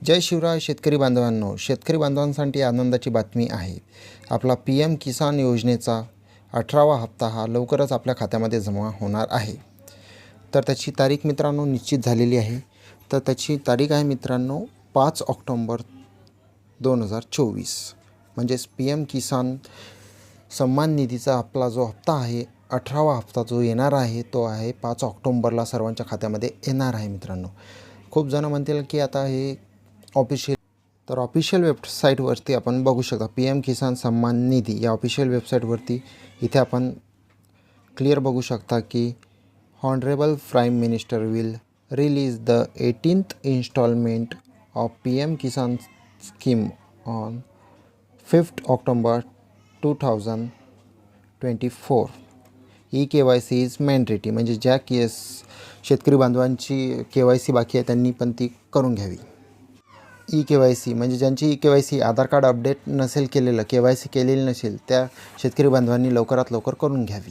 जय शिवराय शेतकरी बांधवांनो, शेतकरी बांधवांसाठी आनंदाची बातमी आहे। आपला PM किसान योजनेचा 18वा हप्ता हा लवकरच आपल्या खात्यामध्ये जमा होणार आहे। तर त्याची तारीख मित्रांनो निश्चित झालेली आहे। तर त्याची तारीख आहे मित्रांनो 5 ऑक्टोबर 2024। म्हणजेच PM किसान सन्मान निधीचा आपला जो हप्ता आहे 18वा हप्ता जो येणार आहे तो आहे 5 ऑक्टोबरला सर्वांच्या खात्यामध्ये येणार आहे मित्रांनो। खूप जण म्हणतील की आता हे ऑफिशियल वेबसाईटवरती आपण बघू शकता PM किसान सन्मान निधी या ऑफिशियल वेबसाईटवरती इथे आपण क्लिअर बघू शकता की honourable prime minister will release the 18th installment of PM Kisan scheme on 5th October 2024। KYC is mandatory, म्हणजे ज्या शेतकरी बांधवांची KYC बाकी आहे त्यांनी पण ती करून घ्यावी। KYC म्हणजे ज्यांची KYC आधार कार्ड अपडेट नसेल केलेलं, KYC केलेली नसेल त्या शेतकरी बांधवांनी लवकरात लवकर करून घ्यावी।